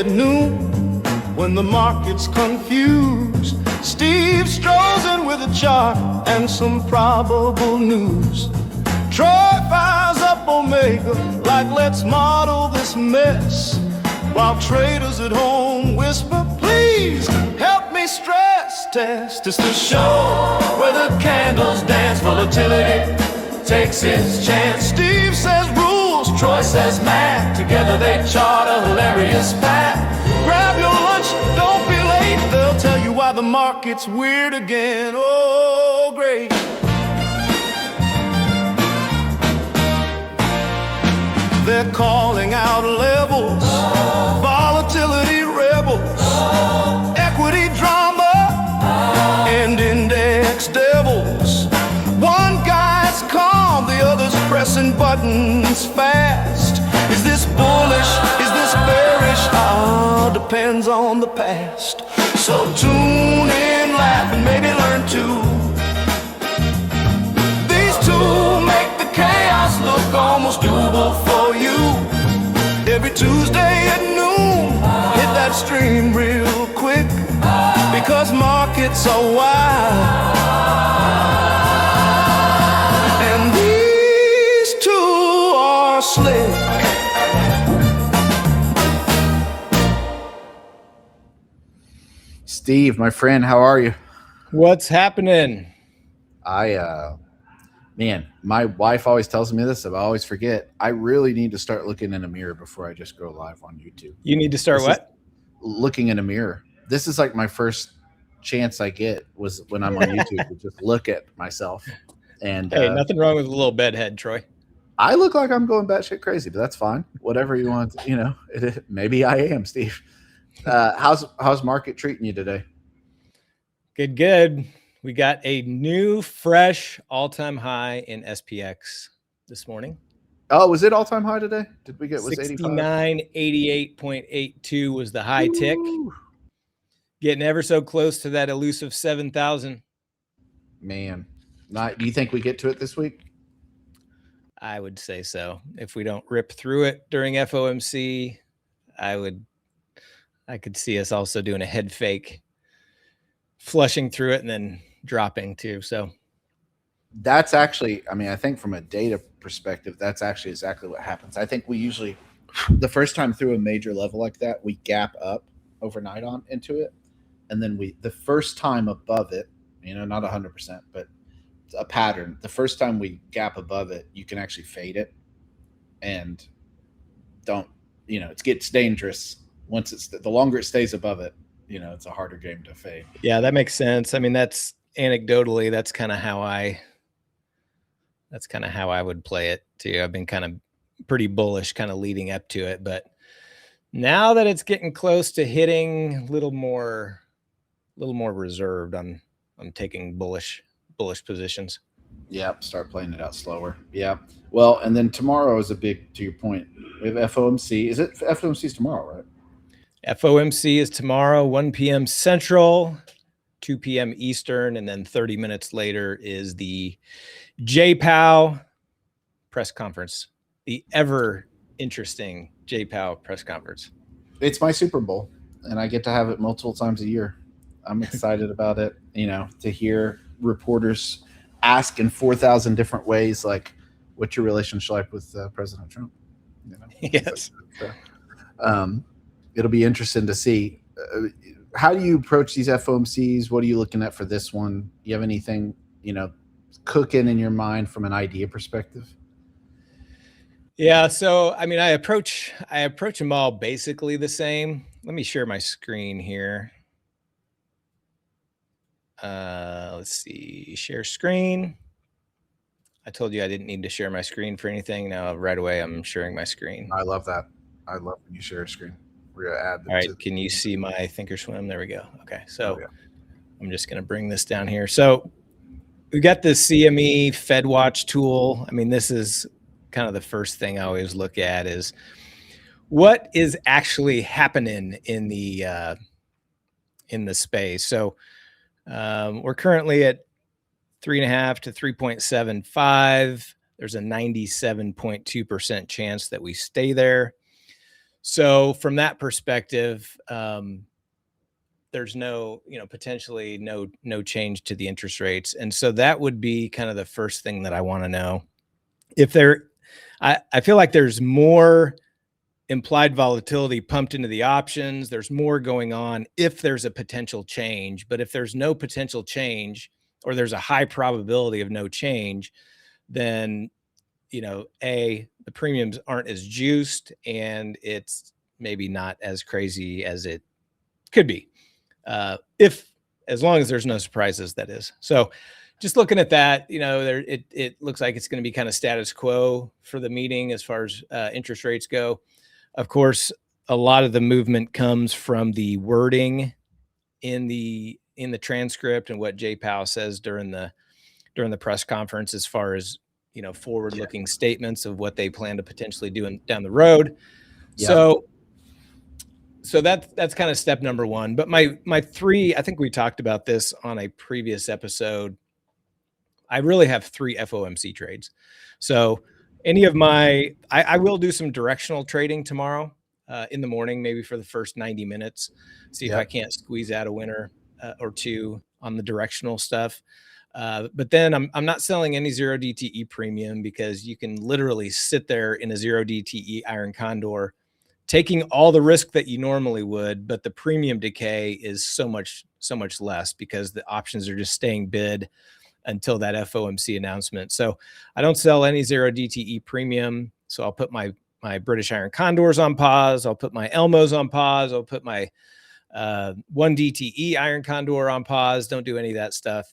at noon, when the market's confused, Steve strolls in with a chart and some probable news. Troy fires up Omega like, let's model this mess, while traders at home whisper, please help me stress test. It's the show where the candles dance, volatility takes its chance. Steve says rules, Troy says math, together they chart a hilarious path. Grab your lunch, don't be late, they'll tell you why the market's weird again. Oh, great. They're calling out levels, volatility rebels, equity drama, and index devils. One guy's calm, the other's pressing buttons fast. Is this bullish? Is this bearish? Ah, depends on the past. So tune in, laugh, and maybe learn too. These two make the chaos look almost doable for you. Every Tuesday at noon, hit that stream real quick, because markets are wild, and these two are slick. Steve, my friend, how are you? What's happening? Man, my wife always tells me this, but I always forget. I really need to start looking in a mirror before I just go live on YouTube. You need to start what? Looking in a mirror. This is like my first chance I get was when I'm on YouTube to just look at myself. And hey, nothing wrong with a little bedhead, Troy. I look like I'm going batshit crazy, but that's fine. Whatever you want, maybe I am, Steve. How's market treating you today? Good. We got a new, fresh all-time high in SPX this morning. Oh, was it all-time high today? Did we get was 6988.82 was the high tick. Getting ever so close to that elusive 7,000. Man, do you think we get to it this week? I would say so. If we don't rip through it during FOMC, I could see us also doing a head fake, flushing through it and then dropping too. So that's actually, I think from a data perspective, that's actually exactly what happens. I think we usually, the first time through a major level like that, we gap up overnight into it. And then the first time above it, not 100%, but a pattern. The first time we gap above it, you can actually fade it and it gets dangerous once the longer it stays above it, it's a harder game to fade. Yeah, that makes sense. That's anecdotally, that's kind of how I would play it too. I've been kind of pretty bullish kind of leading up to it, but now that it's getting close to hitting a little more reserved, I'm taking bullish positions. Yeah, start playing it out slower. Yeah. Well, and then tomorrow is to your point, we have FOMC. Is it FOMC's tomorrow, right? FOMC is tomorrow, 1 p.m. Central, 2 p.m. Eastern, and then 30 minutes later is the JPOW press conference, the ever interesting JPOW press conference. It's my Super Bowl, and I get to have it multiple times a year. I'm excited about it, to hear reporters ask in 4,000 different ways, like, what's your relationship like with President Trump? Yes. It'll be interesting to see. How do you approach these FOMCs? What are you looking at for this one? You have anything, cooking in your mind from an idea perspective? Yeah. So, I approach them all basically the same. Let me share my screen here. Let's see, share screen. I told you I didn't need to share my screen for anything. Now, right away, I'm sharing my screen. I love that. I love when you share a screen. We're going to add. All right. Can you see my Thinkorswim? There we go. Okay. So I'm just going to bring this down here. So we've got the CME FedWatch tool. This is kind of the first thing I always look at is what is actually happening in the space. So we're currently at 3.5 to 3.75. There's a 97.2% chance that we stay there. So from that perspective, there's no, potentially no change to the interest rates. And so that would be kind of the first thing that I want to know. If I feel like there's more implied volatility pumped into the options. There's more going on if there's a potential change. But if there's no potential change, or there's a high probability of no change, then, the premiums aren't as juiced, and it's maybe not as crazy as it could be. As long as there's no surprises, that is. So just looking at that, it looks like it's going to be kind of status quo for the meeting as far as interest rates go. Of course, a lot of the movement comes from the wording in the transcript and what Jay Powell says during the press conference, as far as forward-looking statements of what they plan to potentially do down the road. Yeah. So that's kind of step number one. But my three, I think we talked about this on a previous episode. I really have 3 FOMC trades. So I will do some directional trading tomorrow in the morning, maybe for the first 90 minutes, see if I can't squeeze out a winner or two on the directional stuff. But then I'm not selling any 0 DTE premium, because you can literally sit there in a 0 DTE iron condor, taking all the risk that you normally would, but the premium decay is so much less, because the options are just staying bid until that FOMC announcement. So I don't sell any 0 DTE premium. So I'll put my British iron condors on pause. I'll put my Elmos on pause. I'll put my 1 DTE iron condor on pause. Don't do any of that stuff.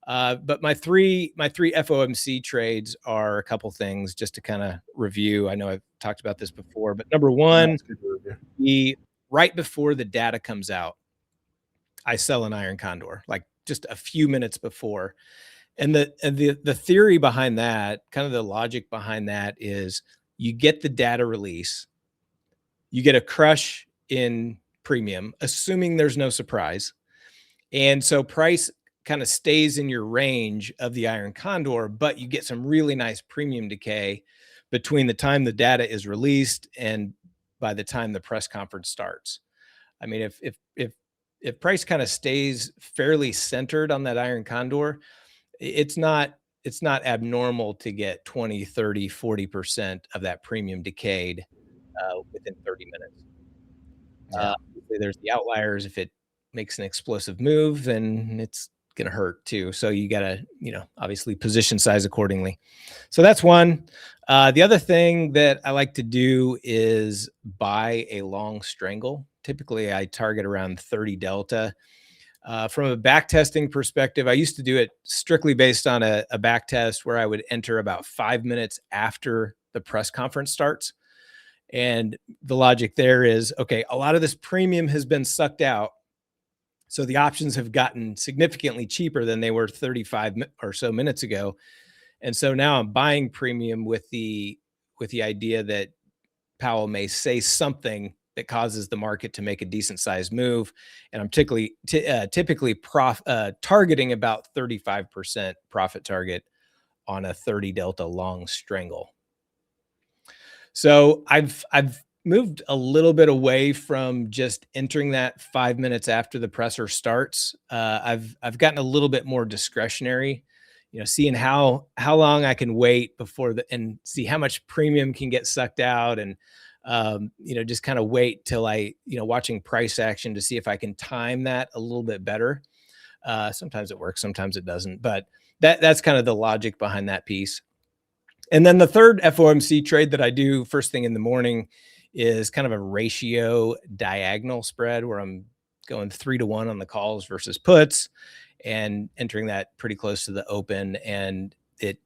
But my three FOMC trades are a couple things just to kind of review. I know I've talked about this before, but number one, right before the data comes out, I sell an iron condor, like just a few minutes before. And the theory behind that, kind of the logic behind that, is you get the data release, you get a crush in premium, assuming there's no surprise. And so price kind of stays in your range of the iron condor, but you get some really nice premium decay between the time the data is released and by the time the press conference starts. I mean, if price kind of stays fairly centered on that iron condor, it's not abnormal to get 20, 30, 40% of that premium decayed within 30 minutes. There's the outliers. If it makes an explosive move, then it's going to hurt too. So you got to, obviously position size accordingly. So that's one. The other thing that I like to do is buy a long strangle. Typically I target around 30 delta. From a back testing perspective, I used to do it strictly based on a back test where I would enter about 5 minutes after the press conference starts. And the logic there is, okay, a lot of this premium has been sucked out. So the options have gotten significantly cheaper than they were 35 or so minutes ago. And so now I'm buying premium with the idea that Powell may say something that causes the market to make a decent sized move. And I'm typically targeting about 35% profit target on a 30 delta long strangle. So I've moved a little bit away from just entering that 5 minutes after the presser starts. I've gotten a little bit more discretionary, seeing how long I can wait before and see how much premium can get sucked out, and just kind of wait till watching price action to see if I can time that a little bit better. Sometimes it works, sometimes it doesn't, but that's kind of the logic behind that piece. And then the third FOMC trade that I do first thing in the morning is kind of a ratio diagonal spread, where I'm going 3-to-1 on the calls versus puts and entering that pretty close to the open. And it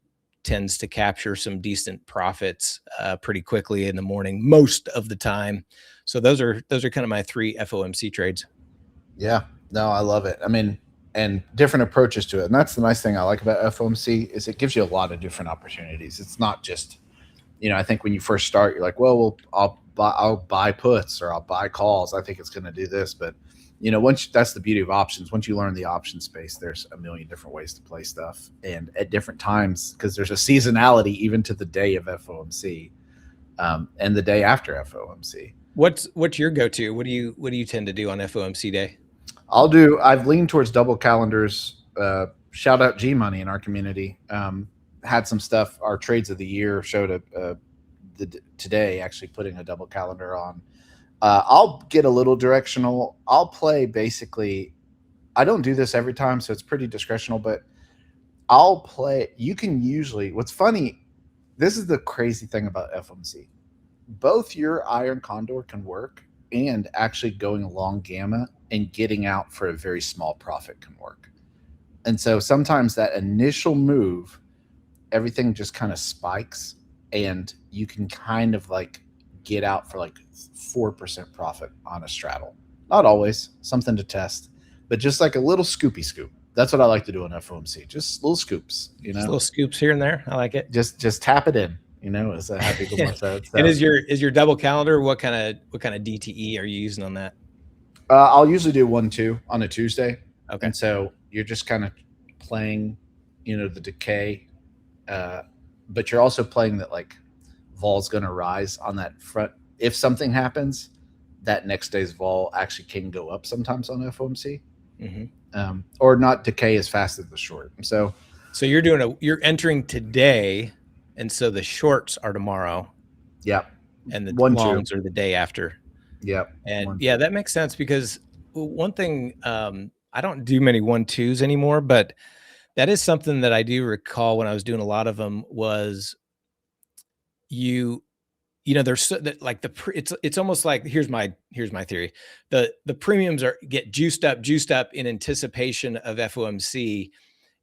tends to capture some decent profits pretty quickly in the morning, most of the time. So those are kind of my 3 FOMC trades. Yeah, no, I love it. I mean, and different approaches to it. And that's the nice thing I like about FOMC, is it gives you a lot of different opportunities. It's not just, I think when you first start, you're like, well, I'll buy puts or I'll buy calls. I think it's going to do this. But, that's the beauty of options. Once you learn the option space, there's a million different ways to play stuff, and at different times, because there's a seasonality even to the day of FOMC and the day after FOMC. What's your go-to? What do you tend to do on FOMC day? I've leaned towards double calendars. Shout out G Money in our community. Had some stuff. Our trades of the year showed today actually putting a double calendar on. I'll get a little directional. I'll play basically. I don't do this every time, so it's pretty discretional, but I'll play. You can usually. What's funny, this is the crazy thing about FOMC. Both your Iron Condor can work, and actually going long gamma and getting out for a very small profit can work. And so sometimes that initial move, everything just kind of spikes, and you can kind of like get out for like 4% profit on a straddle. Not always, something to test, but just like a little scoopy scoop. That's what I like to do on FOMC. Just little scoops, you know, Just little scoops here and there. I like it. just tap it in, you know, as a happy Gilmore said. So, And is your double calendar? What kind of DTE are you using on that? I'll usually do 1-2 on a Tuesday. Okay. And so you're just kind of playing, you know, the decay, but you're also playing that like vol's going to rise on that front. If something happens, that next day's vol actually can go up sometimes on FOMC, or not decay as fast as the short. So you're entering today, and so the shorts are tomorrow. Yep. And the 1-2 longs are the day after. Yep. And 1-2. yeah, that makes sense because one thing, I don't do many 1-2s anymore, but that is something that I do recall when I was doing a lot of them was you know, there's like it's almost like, here's my theory. The premiums get juiced up in anticipation of FOMC.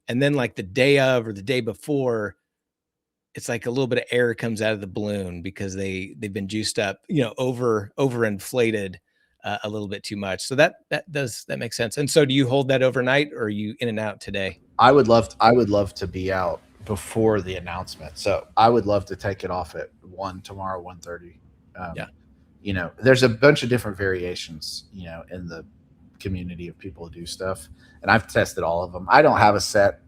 And then like the day of or the day before, it's like a little bit of air comes out of the balloon because they've been juiced up, you know, overinflated a little bit too much. So that makes sense. And so do you hold that overnight, or are you in and out today? I would love to be out before the announcement. So I would love to take it off at 1 tomorrow, 1:30. Yeah. You know, there's a bunch of different variations, you know, in the community of people who do stuff, and I've tested all of them. I don't have a set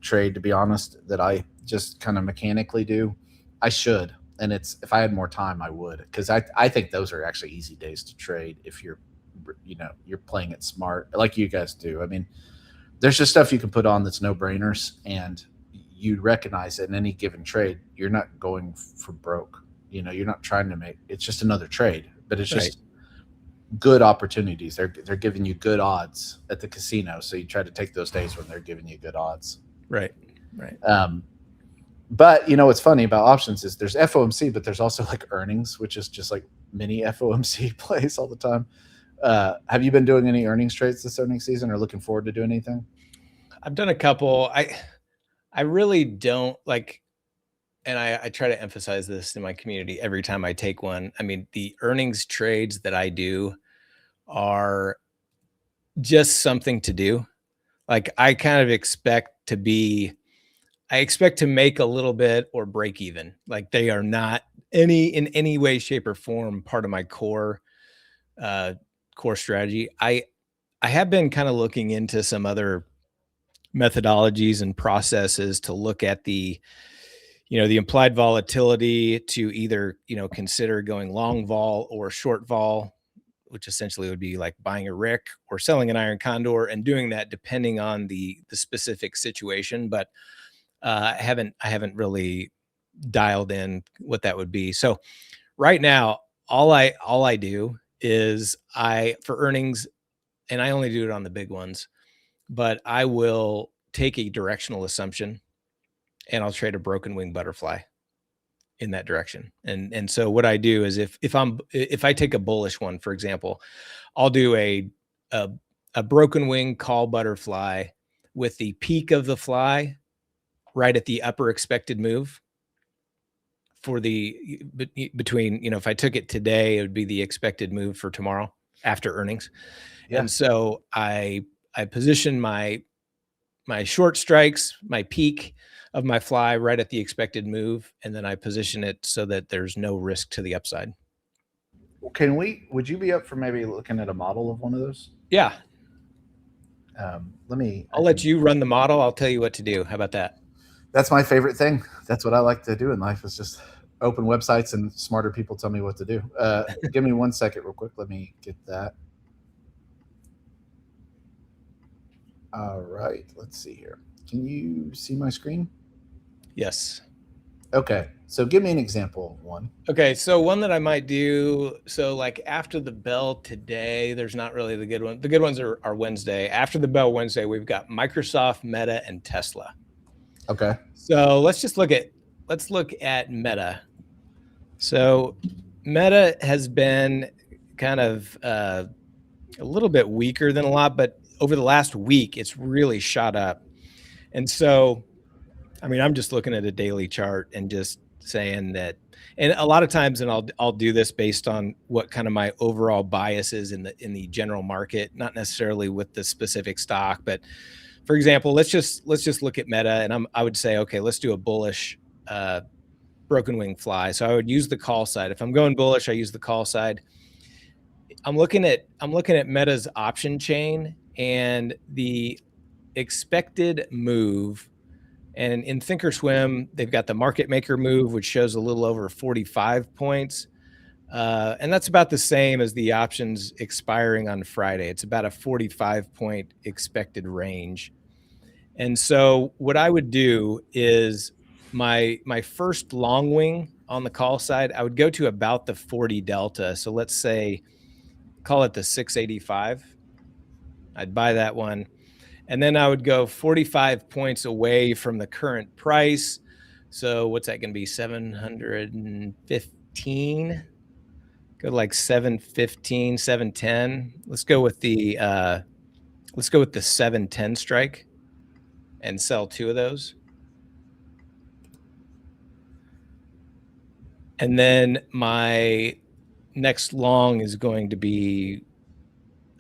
trade, to be honest, that I just kind of mechanically do. I should, and if I had more time, I would, because I think those are actually easy days to trade if you're playing it smart like you guys do. I mean, there's just stuff you can put on that's no brainers, and you recognize it in any given trade. You're not going for broke. You know, you're not trying to make, it's just another trade, but it's just good opportunities. They're giving you good odds at the casino. So you try to take those days when they're giving you good odds. Right. But you know, what's funny about options is there's FOMC, but there's also like earnings, which is just like mini FOMC plays all the time. Have you been doing any earnings trades this earnings season, or looking forward to doing anything? I've done a couple. I really don't like, and I try to emphasize this in my community every time I take one. I mean, the earnings trades that I do are just something to do. Like I kind of expect to make a little bit or break even. Like they are not in any way, shape, or form part of my core strategy. I have been kind of looking into some other methodologies and processes to look at the implied volatility to either, consider going long vol or short vol, which essentially would be like buying a Rick or selling an Iron Condor, and doing that depending on the specific situation. But I haven't really dialed in what that would be. So right now, all I do is for earnings, and I only do it on the big ones, but I will take a directional assumption and I'll trade a broken wing butterfly in that direction. And so what I do is if I take a bullish one, for example, I'll do a broken wing call butterfly with the peak of the fly right at the upper expected move for the between, if I took it today, it would be the expected move for tomorrow after earnings. Yeah. And so I position my short strikes, my peak of my fly right at the expected move, and then I position it so that there's no risk to the upside. Would you be up for maybe looking at a model of one of those? Yeah. I'll let you run the model. I'll tell you what to do. How about that? That's my favorite thing. That's what I like to do in life, is just open websites and smarter people tell me what to do. Give me 1 second real quick. Let me get that. All right, let's see here. Can you see my screen? Yes. Okay, so give me an example one. Okay, so one that I might do, so like after the bell today, there's not really the good one. The good ones are Wednesday. After the bell Wednesday, we've got Microsoft, Meta, and Tesla. Okay. So let's look at Meta. So Meta has been kind of a little bit weaker than a lot, but over the last week, it's really shot up. And so, I mean, I'm just looking at a daily chart and just saying that, and a lot of times, and I'll do this based on what kind of my overall bias is in the general market, not necessarily with the specific stock, but for example, let's just look at Meta, and I would say, okay, let's do a bullish broken wing fly. So I would use the call side. If I'm going bullish, I use the call side. I'm looking at Meta's option chain and the expected move. And in Thinkorswim, they've got the market maker move, which shows a little over 45 points. And that's about the same as the options expiring on Friday. It's about a 45-point expected range. And so what I would do is my first long wing on the call side, I would go to about the 40 delta. So let's say, call it the 685. I'd buy that one. And then I would go 45 points away from the current price. So what's that going to be? 715. Go to like 715, 710. Let's go with the 710 strike and sell 2 of those. And then my next long is going to be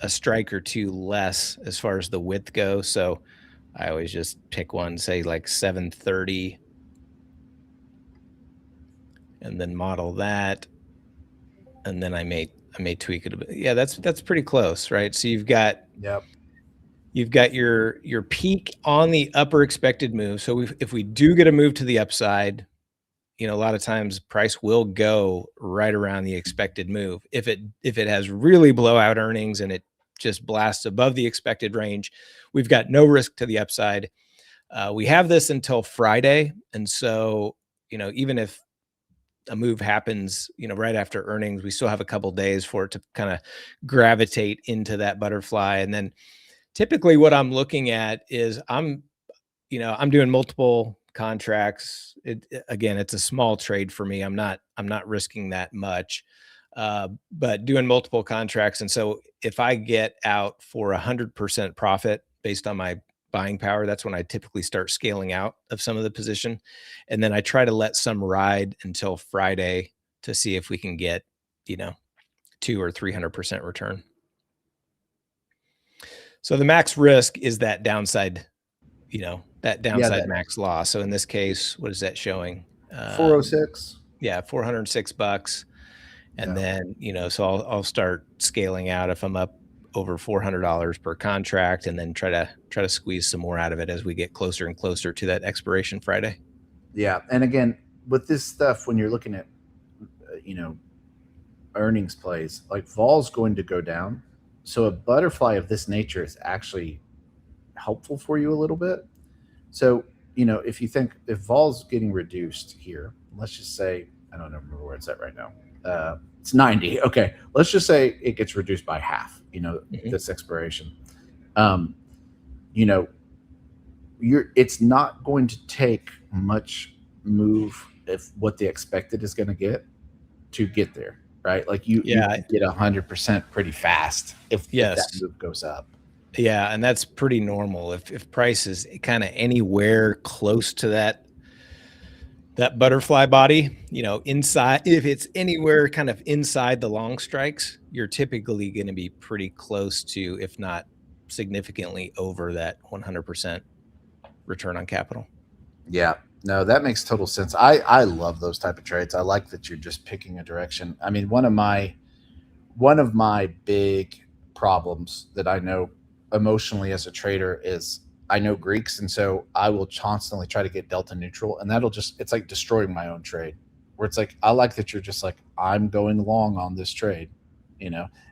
a strike or 2 less as far as the width goes. So I always just pick one, say like 730, and then model that. And then I may tweak it a bit. Yeah, that's pretty close, right? So you've got your peak on the upper expected move. So if we do get a move to the upside, you know, a lot of times price will go right around the expected move. If it has really blowout earnings and it just blasts above the expected range, we've got no risk to the upside. We have this until Friday. And so, you know, even if a move happens, you know, right after earnings, we still have a couple days for it to kind of gravitate into that butterfly. And then typically what I'm looking at is I'm doing multiple contracts. Again, it's a small trade for me. I'm not risking that much, but doing multiple contracts. And so if I get out for 100% profit based on my buying power, that's when I typically start scaling out of some of the position. And then I try to let some ride until Friday to see if we can get, you know, 200 or 300% return. So the max risk is that downside, you know, that downside max loss. So in this case, what is that showing? 406. Yeah, $406. And then, you know, so I'll start scaling out if I'm up over $400 per contract, and then try to squeeze some more out of it as we get closer and closer to that expiration Friday. Yeah. And again, with this stuff, when you're looking at, you know, earnings plays, like vol's going to go down. So a butterfly of this nature is actually helpful for you a little bit. So, you know, if you think if vol's getting reduced here, let's just say, I don't remember where it's at right now. It's 90. Okay. Let's just say it gets reduced by half, you know, this expiration. You know, it's not going to take much move if what the expected is going to get there, right? Like you get 100% pretty fast if that move goes up. Yeah, and that's pretty normal. If price is kind of anywhere close to that butterfly body, you know, inside, if it's anywhere kind of inside the long strikes, you're typically going to be pretty close to, if not significantly over that 100% return on capital. Yeah, no, that makes total sense. I love those type of trades. I like that you're just picking a direction. I mean, one of my big problems that I know emotionally as a trader is I know Greeks, and so I will constantly try to get delta neutral, and it's like destroying my own trade. where it's like, I like that you're just like, I'm going long on this trade.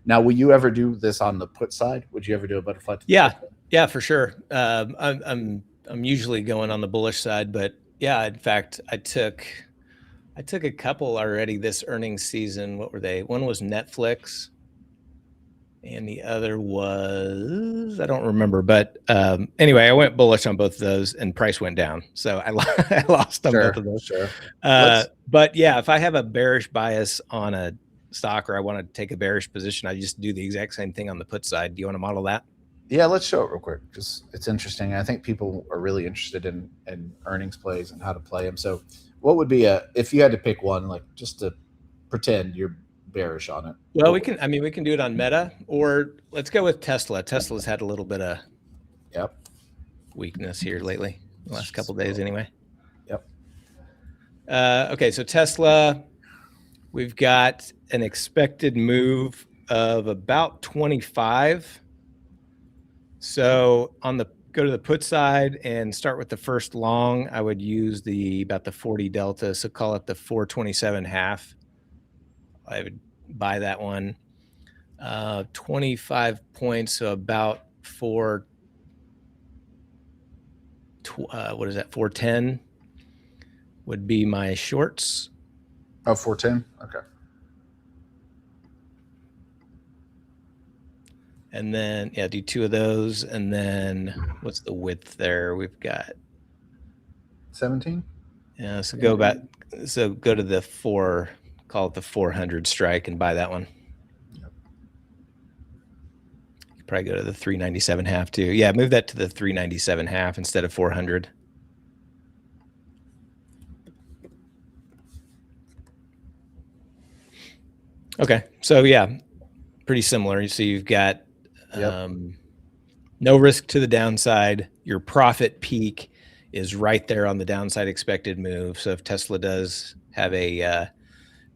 Now, will you ever do this on the put side? Would you ever do a butterfly to the Yeah, put? yeah, for sure. I'm usually going on the bullish side, but yeah, in fact, I took a couple already this earnings season. What were they? One was Netflix, and the other was, I don't remember. But anyway, I went bullish on both of those, and price went down, so I lost on both of those. Sure. But yeah, if I have a bearish bias on a stock, or I want to take a bearish position, I just do the exact same thing on the put side. Do you want to model that? Yeah, let's show it real quick because it's interesting. I think people are really interested in earnings plays and how to play them. So, what would be if you had to pick one, like just to pretend you're bearish on it? Well, we can do it on Meta, or let's go with Tesla. Tesla's had a little bit of weakness here lately, the last couple of days anyway. Yep. Okay, so Tesla, we've got an expected move of about 25. So go to the put side and start with the first long. I would use about the 40 delta, so call it the 427.5. I would buy that one. 25 points, so about what is that? 410 would be my shorts. Oh, 410. Okay. And then, yeah, do 2 of those. And then what's the width there? We've got 17. Yeah, so go to the call it the 400 strike and buy that one. Yep. You could probably go to the 397.5 too. Yeah, move that to the 397.5 instead of 400. Okay, so yeah, pretty similar. So you've got no risk to the downside. Your profit peak is right there on the downside expected move. So if Tesla does have a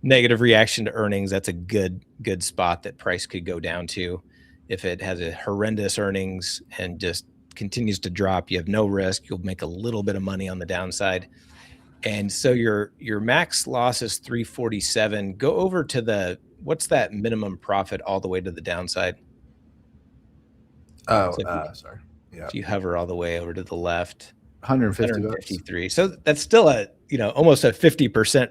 negative reaction to earnings, that's a good spot that price could go down to. If it has a horrendous earnings and just continues to drop, you have no risk. You'll make a little bit of money on the downside. And so your max loss is 347. Go over to what's that minimum profit all the way to the downside? Oh, So sorry. Yeah. If you hover all the way over to the left, 153. So that's still almost a 50%,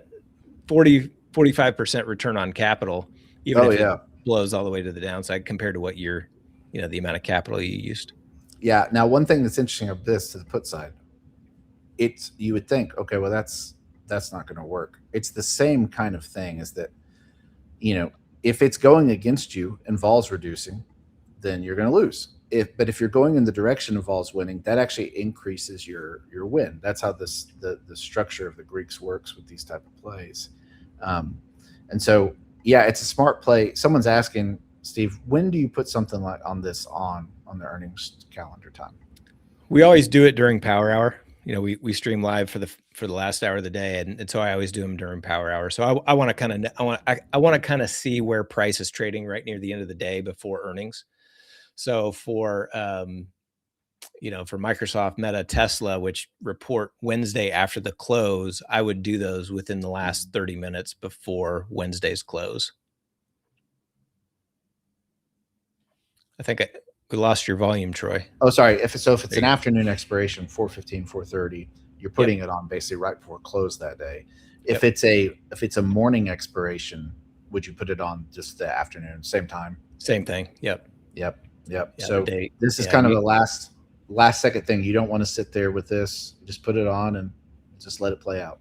45% return on capital, even if it blows all the way to the downside compared to what the amount of capital you used. Yeah. Now, one thing that's interesting of this to the put side, you would think, okay, well, that's not going to work. It's the same kind of thing as that, if it's going against you and vol's reducing, then you're going to lose. But if you're going in the direction of vol's winning, that actually increases your win. That's how the structure of the Greeks works with these type of plays. And so, yeah, it's a smart play. Someone's asking, Steve, when do you put something like on the earnings calendar time? We always do it during power hour. We stream live for the last hour of the day, and so I always do them during power hour. So I want to kind of see where price is trading right near the end of the day before earnings. So for Microsoft, Meta, Tesla, which report Wednesday after the close, I would do those within the last 30 minutes before Wednesday's close. I think we lost your volume, Troy. Oh, sorry. If it's an afternoon expiration, 4:15, 4:30, you're putting it on basically right before close that day. If it's a morning expiration, would you put it on just the afternoon, same time? Same thing. Yep. Yeah, so this is kind of the last second thing. You don't want to sit there with this. Just put it on and just let it play out.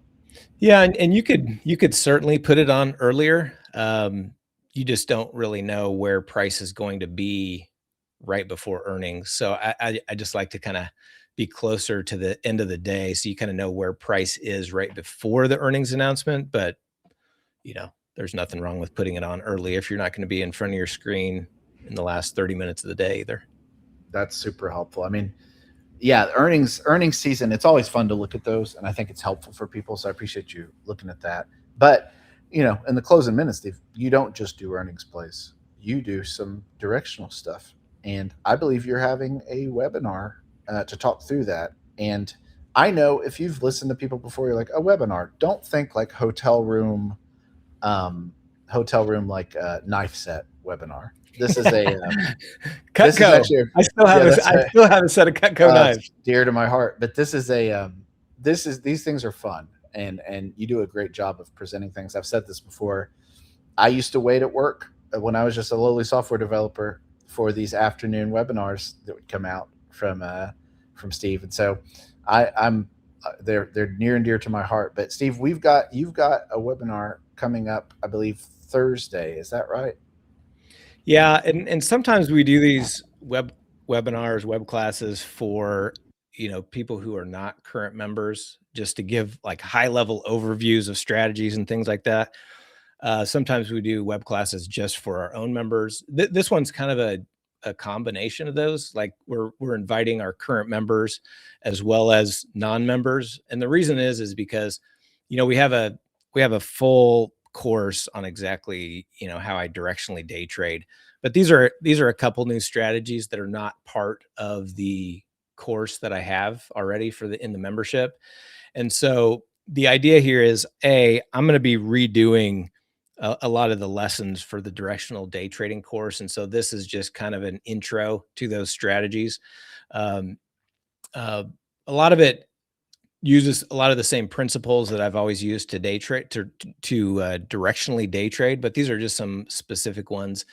Yeah, and you could certainly put it on earlier. You just don't really know where price is going to be right before earnings. So I just like to kind of be closer to the end of the day, so you kind of know where price is right before the earnings announcement. But there's nothing wrong with putting it on early if you're not going to be in front of your screen in the last 30 minutes of the day either. That's super helpful. I mean, yeah, earnings season, it's always fun to look at those, and I think it's helpful for people. So I appreciate you looking at that. But in the closing minutes, Steve, you don't just do earnings plays. You do some directional stuff. And I believe you're having a webinar to talk through that. And I know if you've listened to people before, you're like, a webinar. Don't think like hotel room like knife set webinar. This is a this is Cutco. actually I still have that's I still have a set of Cutco knives. dear to my heart. But this is a these things are fun, and you do a great job of presenting things. I've said this before. I used to wait at work when I was just a lowly software developer for these afternoon webinars that would come out from Steve, and so I'm they're near and dear to my heart. But Steve, you've got a webinar coming up, I believe Thursday. Is that right? Yeah, and sometimes we do these webinars, web classes for people who are not current members, just to give like high level overviews of strategies and things like that. Sometimes we do web classes just for our own members. This one's kind of a combination of those. Like we're inviting our current members as well as non-members, and the reason is because we have a full course on exactly how I directionally day trade, but these are a couple new strategies that are not part of the course that I have already in the membership. And so the idea here is I'm going to be redoing a lot of the lessons for the directional day trading course, and so this is just kind of an intro to those strategies. A lot of it uses a lot of the same principles that I've always used to day trade to directionally day trade, but these are just some specific ones.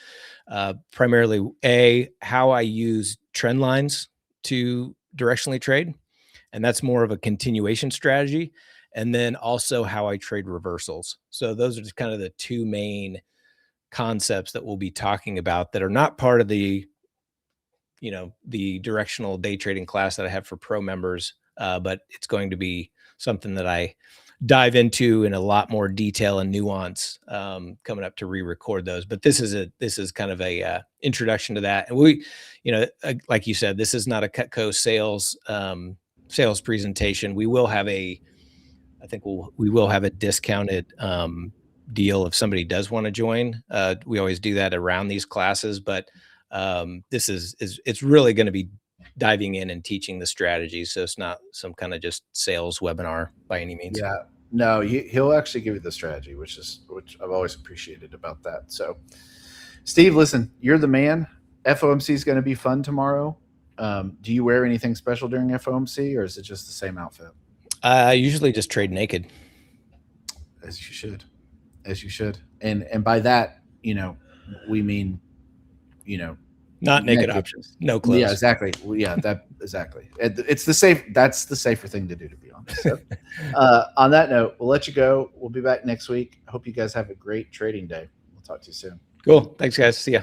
Primarily, how I use trend lines to directionally trade, and that's more of a continuation strategy. And then also how I trade reversals. So those are just kind of the two main concepts that we'll be talking about that are not part of the directional day trading class that I have for pro members. But it's going to be something that I dive into in a lot more detail and nuance coming up to re-record those. But this is kind of a introduction to that. And we, like you said, this is not a Cutco sales presentation. We will have we will have a discounted deal if somebody does want to join. We always do that around these classes, but it's really going to be diving in and teaching the strategies. So it's not some kind of just sales webinar by any means. Yeah, no, he'll actually give you the strategy, which I've always appreciated about that. So, Steve, listen, you're the man. FOMC is going to be fun tomorrow. Do you wear anything special during FOMC, or is it just the same outfit? I usually just trade naked. As you should. And by that, we mean, not naked options, no clothes. Yeah, exactly. Well, yeah, exactly. That's the safer thing to do, to be honest. So, on that note, we'll let you go. We'll be back next week. I hope you guys have a great trading day. We'll talk to you soon. Cool. Thanks, guys. See ya.